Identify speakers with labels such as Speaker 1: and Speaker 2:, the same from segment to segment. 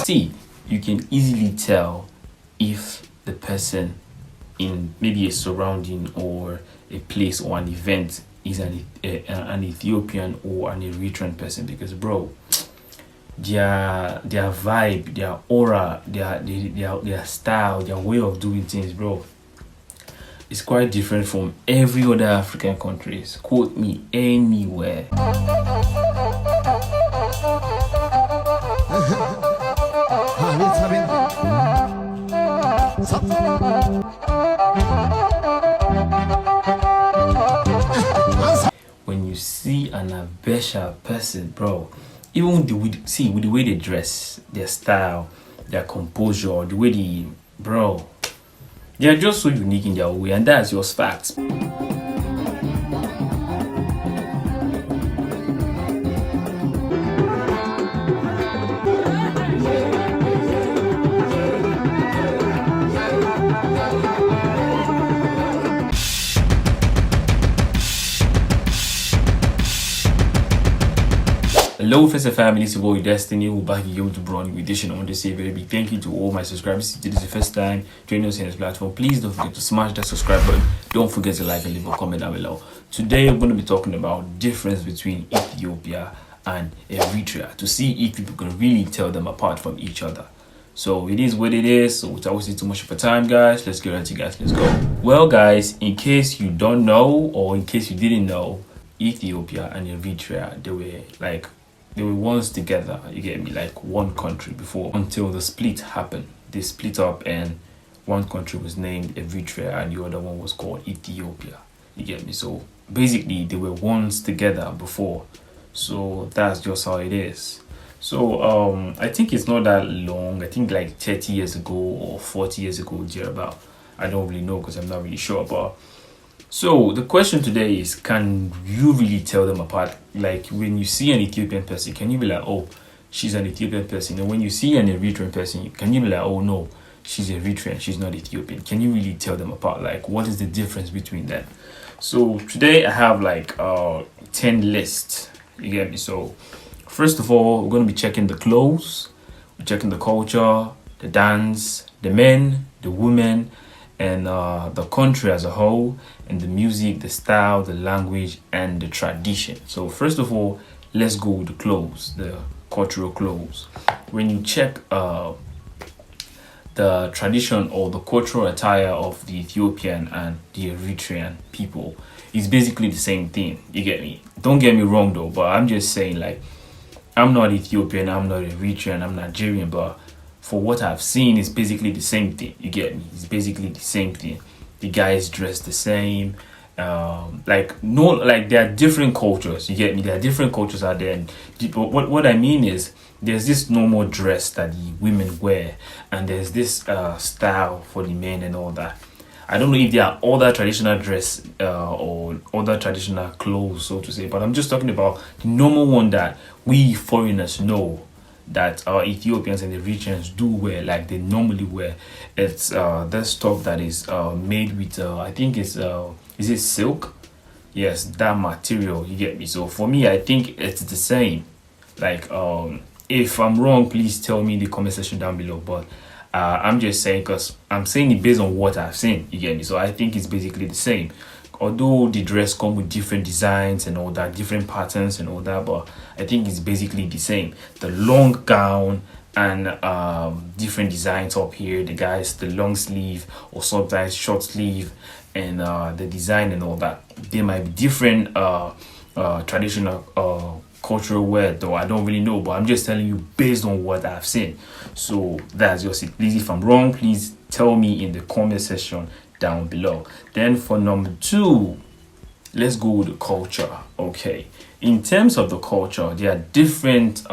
Speaker 1: See, you can easily tell if the person in maybe a surrounding or a place or an event is an Ethiopian or an Eritrean person, because bro, their vibe, their aura, their style, their way of doing things, bro, is quite different from every other African countries. Quote me anywhere. When you see an Abesha person, bro, even with the way they dress, their style, their composure, the way bro, they are just so unique in their way, and that's just facts. Hello, Festa family, it's your boy Destiny. We're back again with a brand new edition. I want to say a very big thank you to all my subscribers. If this is the first time joining us on this platform, please don't forget to smash that subscribe button. Don't forget to like and leave a comment down below. Today, we're going to be talking about difference between Ethiopia and Eritrea to see if people can really tell them apart from each other. So it is what it is. So without wasting too much of your time, guys, let's get into it, guys. Let's go. Well, guys, in case you don't know, or in case you didn't know, Ethiopia and Eritrea, they were once together, you get me, like one country before, until the split happened. They split up and one country was named Eritrea and the other one was called Ethiopia, you get me. So basically they were once together before, so that's just how it is. So I think it's not that long. I think like 30 years ago or 40 years ago, thereabout. I don't really know because I'm not really sure. But so the question today is, can you really tell them apart? Like when you see an Ethiopian person, can you be like, oh, she's an Ethiopian person? And when you see an Eritrean person, can you be like, oh no, she's Eritrean, she's not Ethiopian? Can you really tell them apart? Like, what is the difference between them? So today I have like 10 lists, you get me? So first of all, we're going to be checking the clothes, we're checking the culture, the dance, the men, the women, and the country as a whole, and the music, the style, the language, and the tradition. So first of all, let's go with the clothes, the cultural clothes. When you check the tradition or the cultural attire of the Ethiopian and the Eritrean people, it's basically the same thing, you get me? Don't get me wrong though, but I'm just saying, like, I'm not Ethiopian, I'm not Eritrean, I'm Nigerian, but for what I've seen, it's basically the same thing, you get me? It's basically the same thing. The guys dress the same. There are different cultures, you get me? There are different cultures out there. And what I mean is, there's this normal dress that the women wear, and there's this style for the men and all that. I don't know if there are other traditional dress or other traditional clothes, so to say, but I'm just talking about the normal one that we foreigners know that our Ethiopians and Eritreans do wear, like they normally wear. It's that stuff that is made with I think it's is it silk? Yes, that material, you get me? So for me, I think it's the same. Like if I'm wrong, please tell me in the comment section down below, but I'm just saying, because I'm saying it based on what I've seen, you get me? So I think it's basically the same, although the dress come with different designs and all that, different patterns and all that, but I think it's basically the same. The long gown and different designs up here, the guys, the long sleeve or sometimes short sleeve, and the design and all that. They might be different traditional cultural wear though, I don't really know, but I'm just telling you based on what I've seen. So that's just it. Please, if I'm wrong, please tell me in the comment section down below. Then for number 2, let's go with the culture. Okay, in terms of the culture, there are different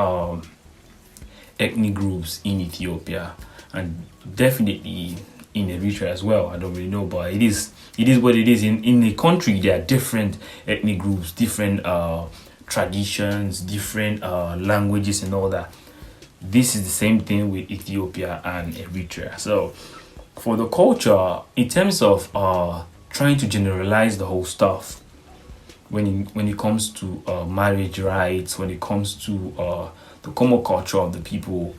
Speaker 1: ethnic groups in Ethiopia and definitely in Eritrea as well. I don't really know, but it is what it is. In the country, there are different ethnic groups, different traditions, different languages and all that. This is the same thing with Ethiopia and Eritrea. So for the culture, in terms of trying to generalize the whole stuff, when it comes to marriage rights, when it comes to the common culture of the people,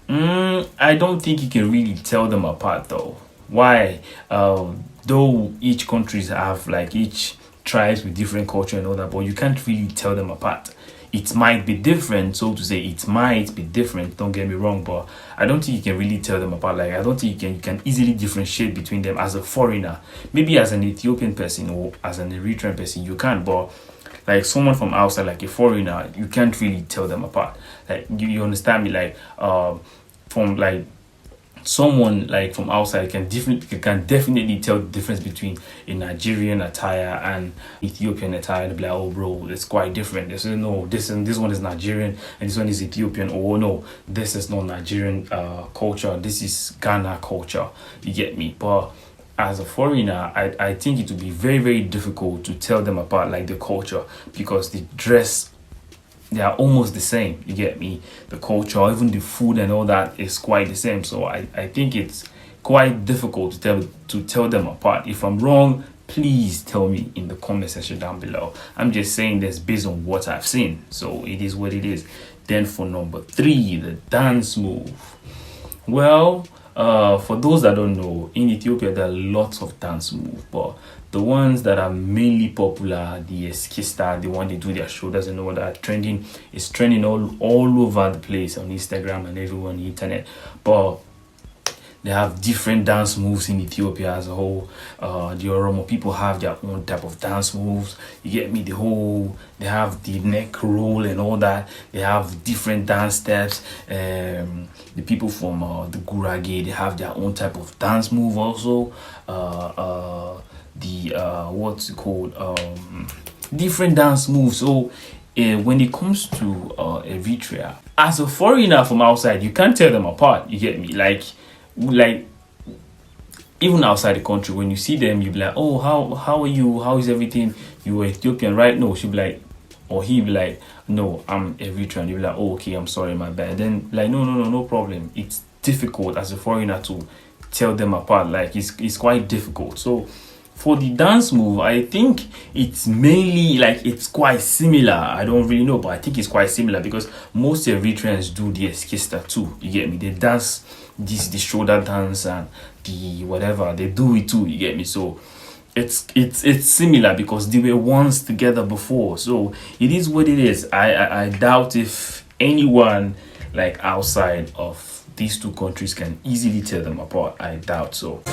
Speaker 1: I don't think you can really tell them apart though. Why? Though each countries have like each tribes with different culture and all that, but you can't really tell them apart. It might be different, so to say, it might be different. Don't get me wrong, but I don't think you can really tell them apart. Like I don't think you can easily differentiate between them as a foreigner. Maybe as an Ethiopian person or as an Eritrean person, you can, but like someone from outside, like a foreigner, you can't really tell them apart. Like you understand me? Like from like someone like from outside can definitely tell the difference between a Nigerian attire and Ethiopian attire. And be like, oh bro, it's quite different. This is no, this one is Nigerian and this one is Ethiopian. Oh no, this is not Nigerian culture. This is Ghana culture. You get me? But as a foreigner, I think it would be very, very difficult to tell them apart, like the culture, because the dress, they are almost the same. You get me? The culture, even the food and all that is quite the same. So I think it's quite difficult to tell them apart. If I'm wrong, please tell me in the comment section down below. I'm just saying this based on what I've seen. So it is what it is. Then for number 3, the dance move. Well, for those that don't know, in Ethiopia there are lots of dance moves, but the ones that are mainly popular, the eskista, the one they do their shoulders and all that, is trending all over the place on Instagram and everywhere on the internet. But they have different dance moves in Ethiopia as a whole. The Oromo people have their own type of dance moves. You get me? They have the neck roll and all that. They have different dance steps. The people from the Gurage, they have their own type of dance move also. What's it called? Different dance moves. So when it comes to Eritrea, as a foreigner from outside, you can't tell them apart. You get me? Like even outside the country, when you see them, you be like, oh, how are you? How is everything? You are Ethiopian, right? No, she'll be like, or he'll be like, no, I'm Eritrean. You'll be like, oh, okay, I'm sorry, my bad. Then like, no problem. It's difficult as a foreigner to tell them apart. Like it's quite difficult. So for the dance move, I think it's mainly like it's quite similar. I don't really know, but I think it's quite similar because most Eritreans do the eskista too. You get me? They dance the shoulder dance and the whatever. They do it too. You get me? So it's similar because they were once together before. So it is what it is. I doubt if anyone like outside of these two countries can easily tell them apart. I doubt so.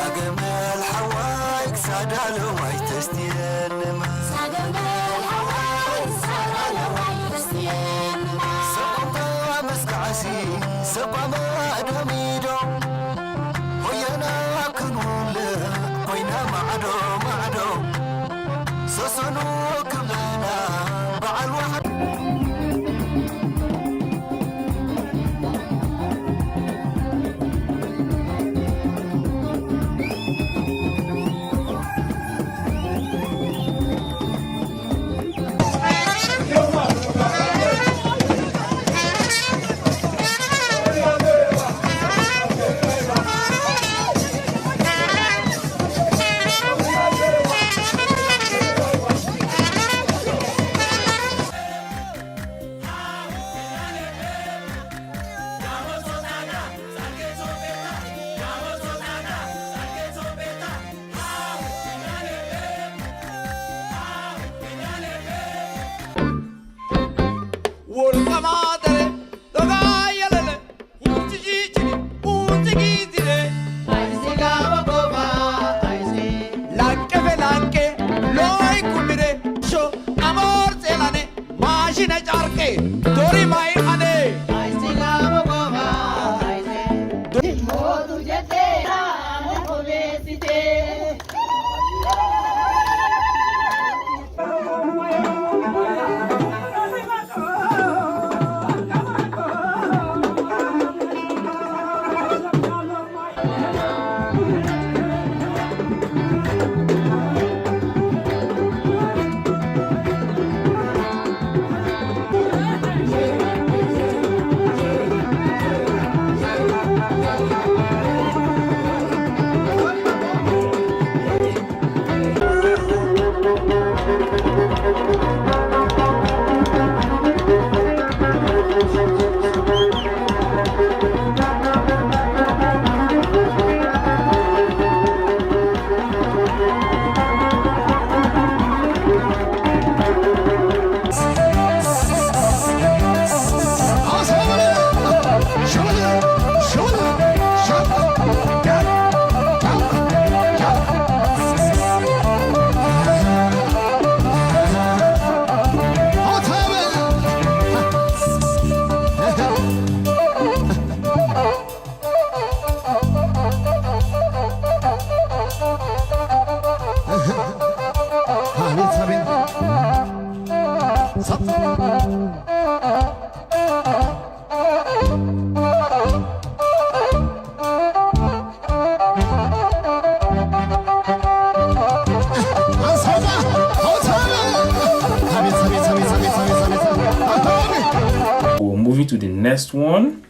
Speaker 1: moving to the next one.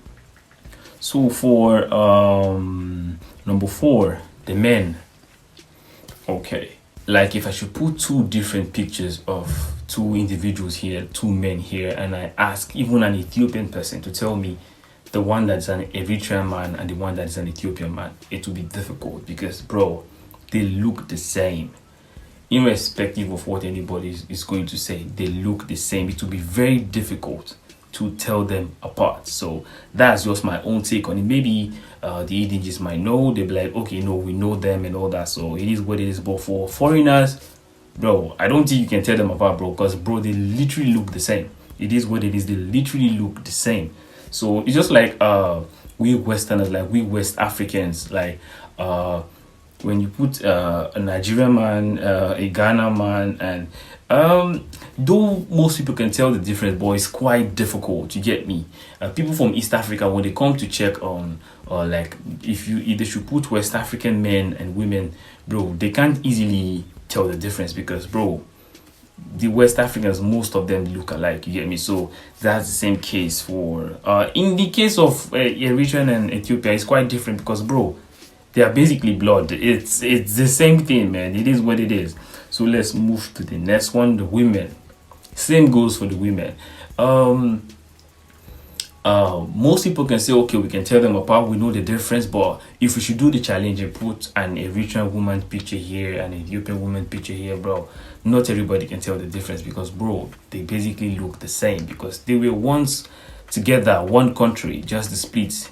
Speaker 1: So for number 4, the men. Okay, like if I should put 2 different pictures of 2 individuals here, 2 men here, and I ask even an Ethiopian person to tell me the one that's an Eritrean man and the one that's an Ethiopian man, it will be difficult because, bro, they look the same. Irrespective of what anybody is going to say, they look the same. It will be very difficult to tell them apart. So that's just my own take on it. Maybe the EDGs might know, they'll be like, okay, no, we know them and all that, so it is what it is. But for foreigners, bro, I don't think you can tell them apart, bro, because, bro, they literally look the same. It is what it is. They literally look the same. So it's just like we Westerners, like we West Africans, like when you put a Nigerian man, a Ghana man, and though most people can tell the difference, but it's quite difficult. You get me? People from East Africa, when they come to check on, like if they should put West African men and women, bro, they can't easily tell the difference because, bro, the West Africans, most of them look alike. You get me? So that's the same case for in the case of Eritrea and Ethiopia, it's quite different because, bro, they are basically blood. It's the same thing, man. It is what it is. So let's move to the next one, the women. Same goes for the women. Most people can say, okay, we can tell them apart, we know the difference, but if we should do the challenge and put an Eritrean woman picture here and an Ethiopian woman picture here, bro, not everybody can tell the difference because, bro, they basically look the same because they were once together, one country, just the split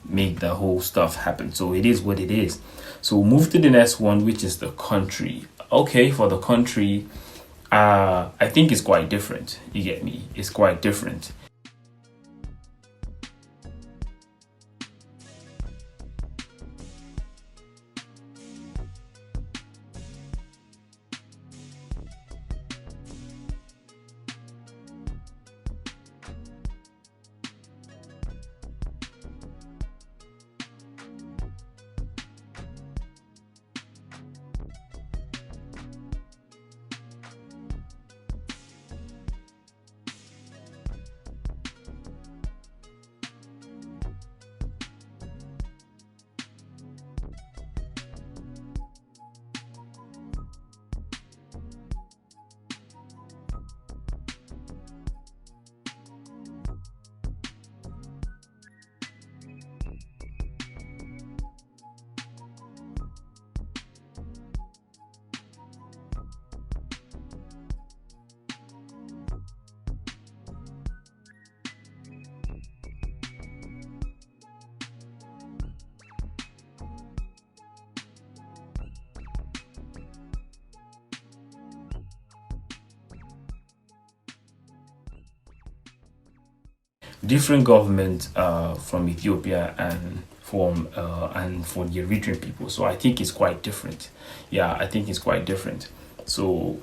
Speaker 1: make the whole stuff happen. So it is what it is. So move to the next one, which is the country. Okay, for the country, I think it's quite different. You get me? It's quite different. Different government from Ethiopia and for the Eritrean people. So I think it's quite different. Yeah, I think it's quite different. So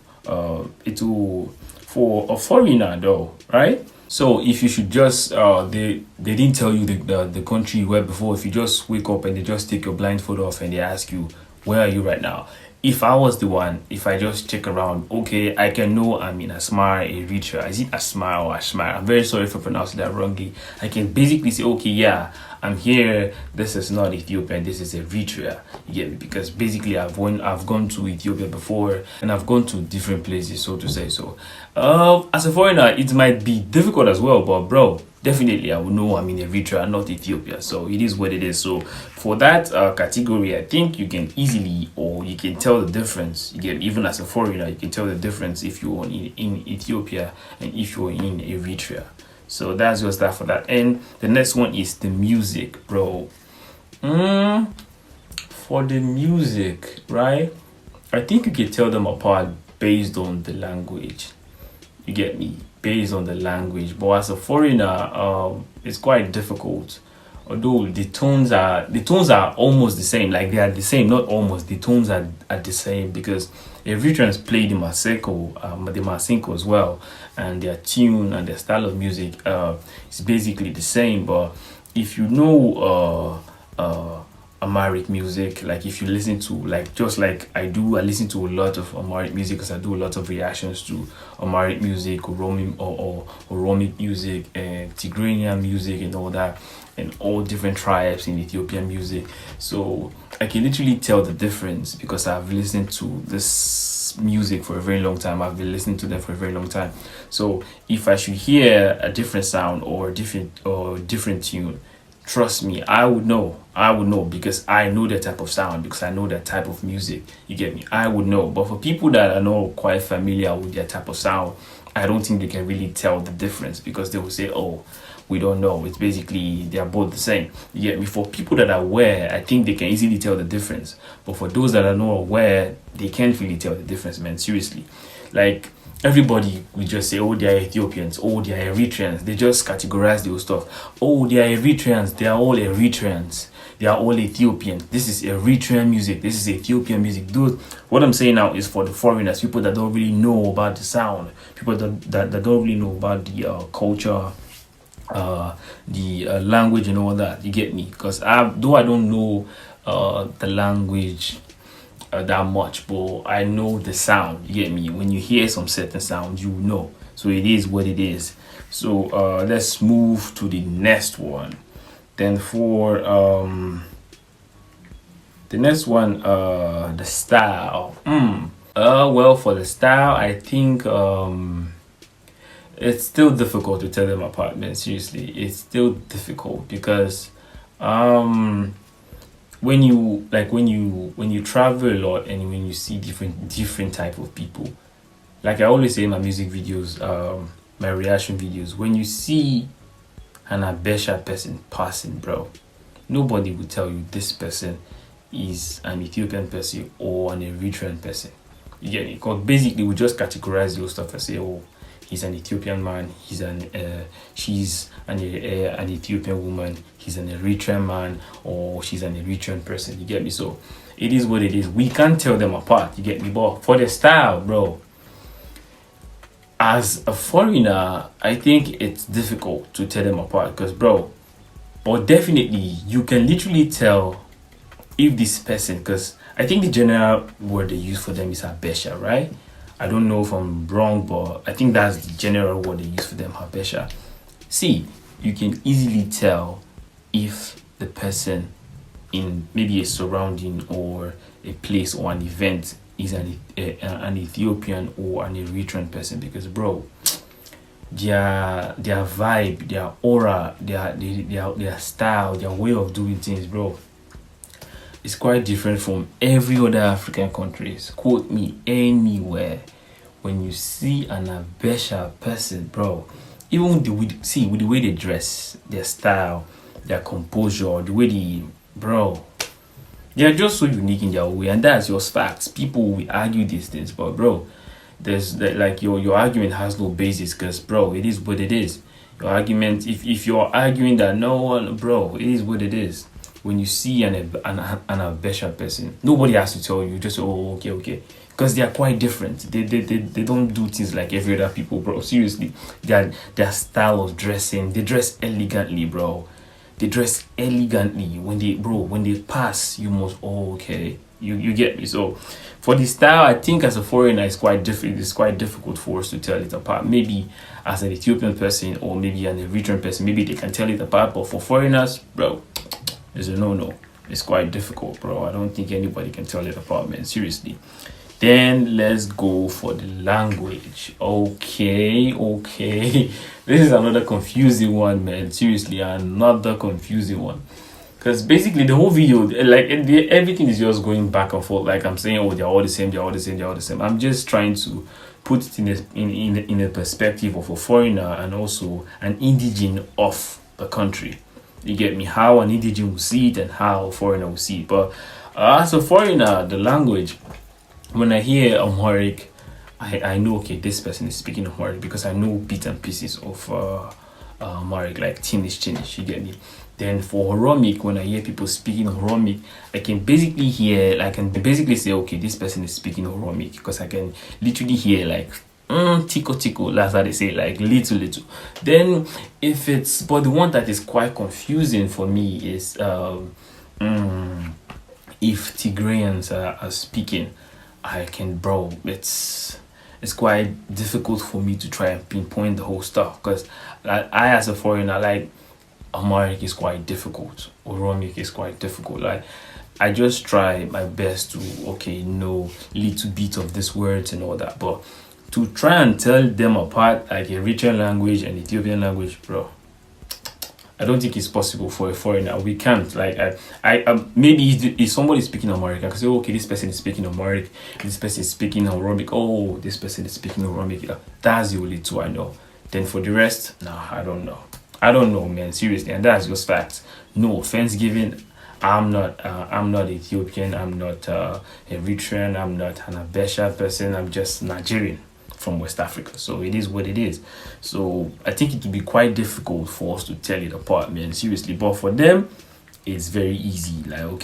Speaker 1: it will for a foreigner though, right? So if you should just they didn't tell you the country you were before. If you just wake up and they just take your blindfold off and they ask you, where are you right now? If I was the one, if I just check around, okay, I can know I'm in Asmara, Eritrea. Is it Asmara or Ashmara? I'm very sorry for pronouncing that wrongly. I can basically say, okay, yeah, I'm here. This is not Ethiopia. This is Eritrea. You get me? Because basically, I've gone to Ethiopia before, and I've gone to different places, so to say. So, as a foreigner, it might be difficult as well. But bro, definitely, I will know I'm in Eritrea, not Ethiopia. So it is what it is. So for that category, I think you can easily, or you can tell the difference. You get, even as a foreigner, you can tell the difference if you're in Ethiopia and if you're in Eritrea. So that's just that for that. And the next one is the music, bro. For the music, right? I think you can tell them apart based on the language. You get me? Based on the language. But as a foreigner, it's quite difficult. Although the tones are almost the same. Like they are the same, not almost. The tones are the same because Eritreans play the Masenko as well, and their tune and their style of music is basically the same. But if you know Amharic music. Like if you listen to, like just like I do, I listen to a lot of Amharic music because I do a lot of reactions to Amharic music, Oromic music, and Tigranian music, and all that, and all different tribes in Ethiopian music. So I can literally tell the difference because I've listened to this music for a very long time. I've been listening to them for a very long time. So if I should hear a different sound or different tune, trust me, I would know. I would know because I know that type of sound, because I know that type of music. You get me? I would know. But for people that are not quite familiar with their type of sound, I don't think they can really tell the difference because they will say, oh, we don't know. It's basically, they're both the same. You get me? For people that are aware, I think they can easily tell the difference. But for those that are not aware, they can't really tell the difference, man. Seriously. Like, everybody will just say, oh, they are Ethiopians, oh, they are Eritreans. They just categorize those stuff. Oh, they are Eritreans, they are all Eritreans. They are all Ethiopians. This is Eritrean music, this is Ethiopian music. Dude, what I'm saying now is for the foreigners, people that don't really know about the sound, people that don't really know about the culture, the language and all that. You get me? Because though I don't know the language that much, but I know the sound. You get me? When you hear some certain sound, you know. So it is what it is. So let's move to the next one. Then for the next one, the style. Well, for the style, I think it's still difficult to tell them apart, man. Seriously, it's still difficult because when you travel a lot and when you see different type of people, like I always say in my music videos, my reaction videos, when you see an Abesha person passing, bro, nobody will tell you this person is an Ethiopian person or an Eritrean person. You get it? Because basically we just categorize those stuff and say, oh, he's an Ethiopian man, she's an Ethiopian woman, he's an Eritrean man, or she's an Eritrean person. You get me? So it is what it is. We can't tell them apart. You get me? But for the style, bro, as a foreigner, I think it's difficult to tell them apart because, bro, but definitely you can literally tell if this person, because I think the general word they use for them is Habesha, right? I don't know if I'm wrong, but I think that's the general word they use for them, Habesha. See, you can easily tell if the person in maybe a surrounding or a place or an event is an Ethiopian or an Eritrean person because, bro, their vibe, their aura, their style, their way of doing things, bro, is quite different from every other African countries. Quote me anywhere. When you see an Habesha person, bro, even with the way they dress, their style, their composure, the way bro, they're just so unique in their way, and that's just facts. People will argue these things, but bro, there's that, like, your argument has no basis because, bro, it is what it is. Your argument, if you're arguing that no one, bro, it is what it is. When you see an Habesha person, nobody has to tell you. Just, oh, okay, because they are quite different. They don't do things like every other people, bro. Seriously, their style of dressing, they dress elegantly, bro. They dress elegantly. When they pass, you must, oh, okay, you get me. So for the style, I think as a foreigner, it's quite difficult for us to tell it apart. Maybe as an Ethiopian person or maybe an Eritrean person, maybe they can tell it apart. But for foreigners, bro, it's a no. It's quite difficult, bro. I don't think anybody can tell it apart, man. Seriously. Then let's go for the language. Okay. This is another confusing one, man. Seriously, another confusing one. Because basically the whole video, like everything is just going back and forth. Like I'm saying, oh, they're all the same. I'm just trying to put it in a perspective of a foreigner and also an indigene of the country. You get me? How an indigene will see it and how a foreigner will see it. But as a foreigner, the language, when I hear Amharic, I know, okay, this person is speaking Amharic because I know bits and pieces of Amharic, like Chinish, you get me? Then for Oromic, when I hear people speaking Oromic, I can basically say, okay, this person is speaking Oromic because I can literally hear like tico, that's how they say, like little. Then but the one that is quite confusing for me is If Tigrayans are speaking, I can, bro. It's quite difficult for me to try and pinpoint the whole stuff because I as a foreigner, like Amharic is quite difficult. Oromic is quite difficult. Like I just try my best to know little bit of these words and all that, but to try and tell them apart like Eritrean language and Ethiopian language, bro, I don't think it's possible for a foreigner. We can't. Like, maybe if somebody is speaking Amharic, I can say, okay, this person is speaking Amharic, this person is speaking Oromic. Oh, this person is speaking Oromic. Yeah, that's the only two I know. Then for the rest, nah, I don't know. I don't know, man. Seriously, and that's just facts. No offense given. I'm not Ethiopian. I'm not Eritrean. I'm not an Abesha person. I'm just Nigerian from West Africa. So it is what it is. So I think it would be quite difficult for us to tell it apart, man. Seriously, but for them, it's very easy. Like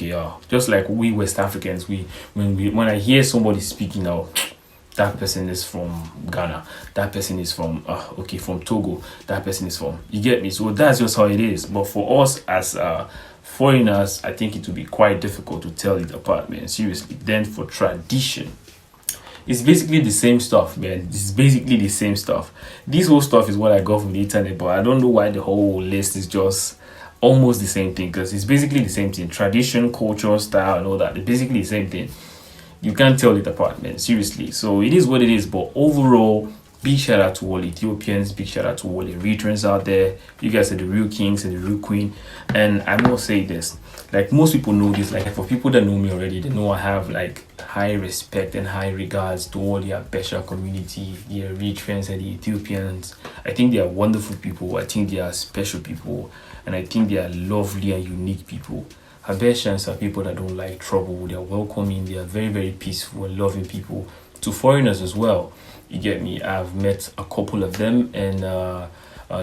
Speaker 1: just like we West Africans, when I hear somebody speaking now, that person is from Ghana. That person is from from Togo. That person is from, you get me? So that's just how it is. But for us as foreigners, I think it would be quite difficult to tell it apart, man. Seriously. Then for tradition, it's basically the same stuff, man. It's basically the same stuff. This whole stuff is what I got from the internet, but I don't know why the whole list is just almost the same thing, because it's basically the same thing. Tradition, culture, style, and all that. It's basically the same thing. You can't tell it apart, man. Seriously. So it is what it is. But overall, big shout out to all Ethiopians. Big shout out to all Eritreans out there. You guys are the real kings and the real queen. And I must say this. Like, most people know this. Like, for people that know me already, they know I have like high respect and high regards to all the Abesha community, the Eritreans and the Ethiopians. I think they are wonderful people. I think they are special people. And I think they are lovely and unique people. Habeshans are people that don't like trouble. They are welcoming. They are very, very peaceful and loving people. To foreigners as well. You get me? I've met a couple of them, and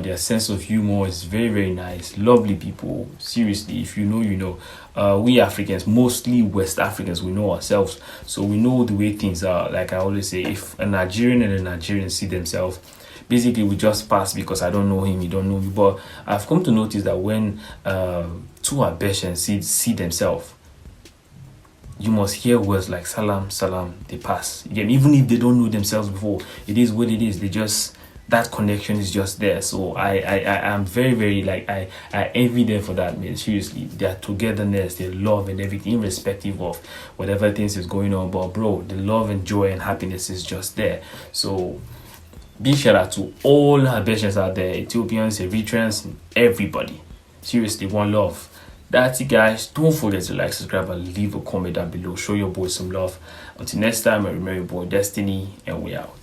Speaker 1: their sense of humor is very, very nice. Lovely people. Seriously, if you know, you know. We Africans, mostly West Africans, we know ourselves. So we know the way things are. Like I always say, if a Nigerian and a Nigerian see themselves, basically we just pass because I don't know him, he don't know me. But I've come to notice that when two Abeshans see themselves, you must hear words like salam, salam, they pass. Again, even if they don't know themselves before, it is what it is. They just, that connection is just there. So I am very, very, like, I envy them for that, man. Seriously, their togetherness, their love and everything, irrespective of whatever things is going on. But bro, the love and joy and happiness is just there. So big shout out to all Habeshans out there, Ethiopians, Eritreans, everybody. Seriously, one love. That's it, guys. Don't forget to like, subscribe, and leave a comment down below. Show your boy some love. Until next time, I remember your boy Destiny, and we out.